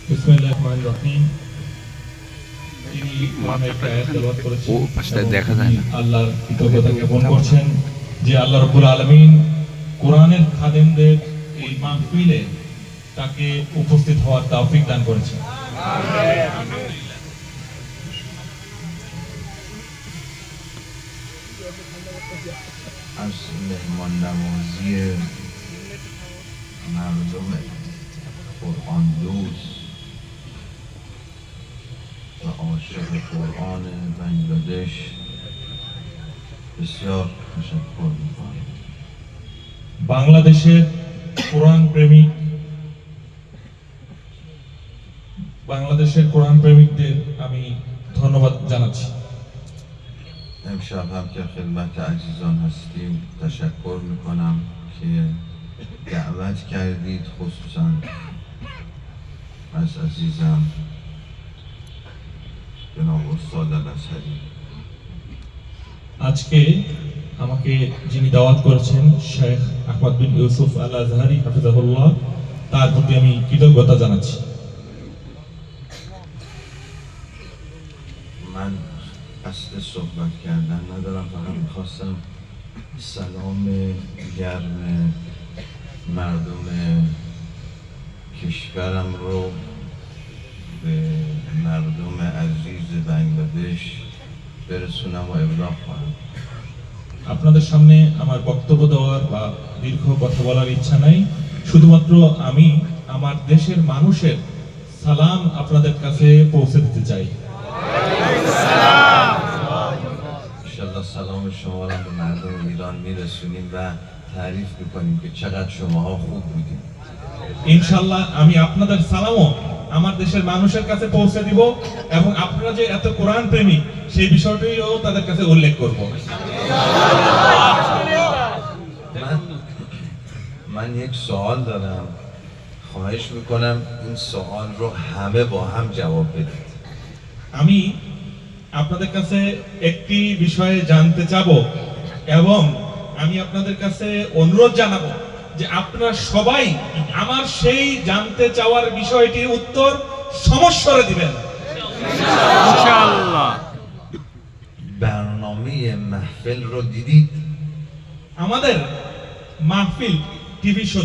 বিসমিল্লাহিররহমানিররহিম। তিনি একটা আয়াত তেলাওয়াত করেছেন, দেখা যায় না। আল্লাহর কৃতজ্ঞতা জ্ঞাপন করছেন যে আল্লাহ রাব্বুল আলামিন কোরআনের খাদেমদের এই মাহফিলে তাকে উপস্থিত হওয়ার তৌফিক দান করেছেন। از مهمان نوازی مردم قرآن دوست و عاشق قرآن بنگلادش بسیار تشکر می‌کنم. বাংলাদেশের কোরআন প্রেমিক প্রেমিকদের আমি ধন্যবাদ জানাচ্ছি। امشب هم که خدمت عزیزان هستیم تشکر میکنم که دعوت کردید، خصوصا از عزیزم جناب استاد الازهری. আজকে আমাকে যিনি দাওয়াত করেছেন শেখ আহমদ বিন ইউসুফ আল আজহারি হাফিজাহুল্লাহ, তার প্রতি আমি কৃতজ্ঞতা জানাচ্ছি। من قصد صحبت کردن ندارم، فقط میخواستم سلام گرم مردم کشورم رو به مردم عزیز بنگلادش برسونم و ابلاغ کنم. আপনাদের সামনে আমার বক্তব্য দেওয়ার বা দীর্ঘ কথা বলার ইচ্ছা নাই, শুধুমাত্র আমি আমার দেশের মানুষের সালাম আপনাদের কাছে পৌঁছে দিতে চাই। انشالله سلام شما را به مردم ایران میرسونیم و تعریف میکنیم که چقدر شماها خوب بودیم. ইনশাআল্লাহ আমি আপনাদের সালামও আমার দেশের মানুষের কাছে পৌঁছে দিব এবং আপনারা যে এত কোরআন প্রেমিক সেই বিষয়টিও তাদের কাছে উল্লেখ করব। من یک سوال دارم، خواهش میکنم این سوال رو همه با هم جواب بدید. আমি আপনাদের কাছে একটি বিষয়ে জানতে চাবো এবং আমি আপনাদের কাছে অনুরোধ জানাবো যে আপনারা সবাই আমার সেই জানতে চাওয়ার বিষয়টির উত্তর সমস্বরে দিবেন ইনশাআল্লাহ। برنامه محفل رو دیدید؟ আমাদের মাহফিল টিভি শো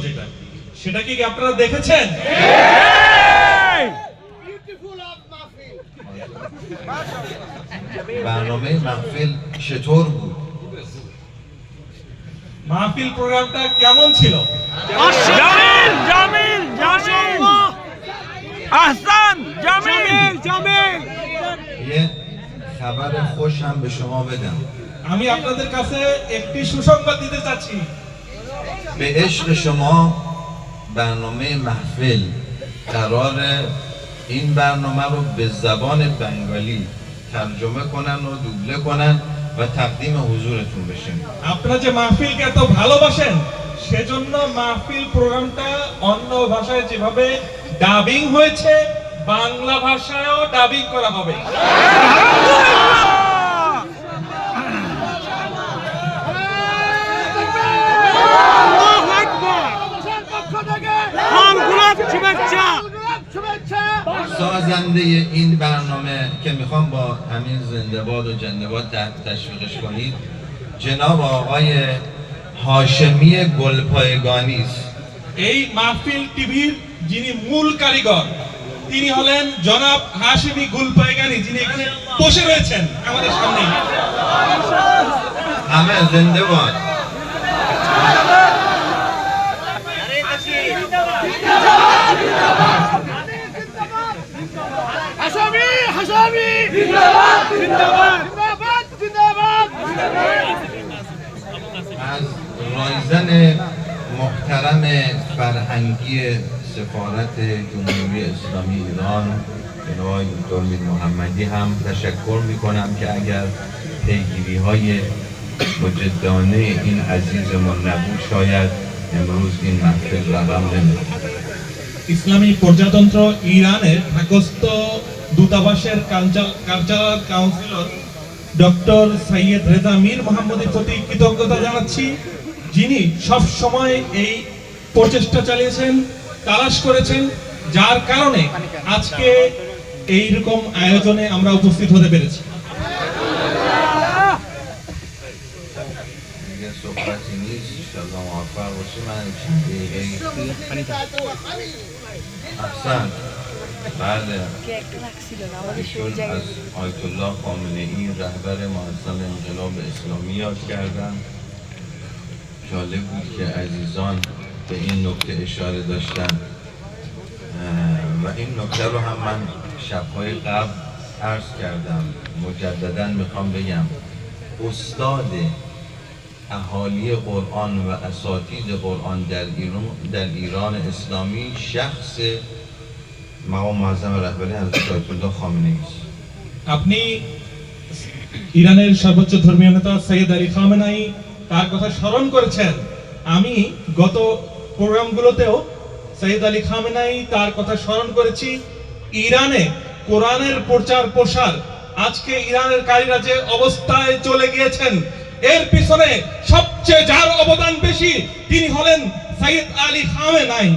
সেটা কি আপনারা দেখেছেন? برنامه محفل چطور بود؟ মাহফিল প্রোগ্রামটা কেমন ছিল? জামিল জামিল জামিল احسن জামিল জামিল। یه خبر خوش هم به شما بدم. আমি আপনাদের কাছে একটি সুসংবাদ দিতে চাচ্ছি। به عشق شما برنامه محفل قرار این برنامه رو به زبان بنگالی ترجمه کنن و دوبله کنن و تقدیم حضورتون بشیم. আপনারা যে মাহফিলকে এত ভালোবাসেন সেজন্য মাহফিল প্রোগ্রামটা অন্য ভাষায় যেভাবে ডাবিং হয়েছে বাংলা ভাষায়ও ডাবিং করা হবে। سازنده این برنامه که میخوام با همین زنده‌باد و جنده‌باد تشویقش کنید جناب آقای هاشمی گلپایگانی است. এই মাহফিল টিভির যিনি মূল কারিগর তিনি হলেন জনাব হাশেমি গুলপাইগানি, যিনি এখানে বসে রয়েছেন আমাদের সামনে। همه زنده‌باد. হাসামি হাসামি জিন্দাবাদ জিন্দাবাদ জিন্দাবাদ জিন্দাবাদ। از رایزن محترم فرهنگی سفارت جمهوری اسلامی ایران جناب دکتر میر محمدی هم تشکر میکنم که اگر پیگیری های مجدانه این عزیزمون نبود شاید امروز این محفل رقم نمی‌خورد. ইসলামী প্রজাতন্ত্র ইরানের ঢাকাস্থ দূতাবাসের cultural councillor doctor Syed Reza Mir মোহাম্মদের প্রতি কৃতজ্ঞতা জানাচ্ছি, যিনি সব সময় এই প্রচেষ্টা চালিয়েছেন, তালাশ করেছেন যার কারণে আজকে এইরকম আয়োজনে আমরা উপস্থিত হতে পেরেছি। دیگه صحبتی نیست. انشالله موفق باشی. من چند دقیقه احسن. بله ایشون از آیت الله خامنه ای رهبر معظم انقلاب اسلامی یاد کردن. جالب بود که عزیزان به این نکته اشاره داشتن و این نکته رو هم من شب‌های قبل عرض کردم. مجددا میخوام بگم استاد اهالی قرآن و اساتید قرآن در ایران اسلامی شخص مقام معظم رهبری حضرت آیت الله خامنه ای است. আপনি ইরানের সর্বোচ্চ ধর্মীয় নেতা সৈয়দ আলী খামেনাই তার কথা স্মরণ করেছেন। আমি গত প্রোগ্রামগুলোতেও সৈয়দ আলী খামেনাই তার কথা স্মরণ করেছি। ইরানে কোরআনের প্রচার প্রসার, আজকে ইরানের কারীরা যে অবস্থায় চলে গিয়েছেন, এর পিছনে সবচেয়ে যার অবদান বেশি তিনি হলেন সৈয়দ আলী খামেনাই।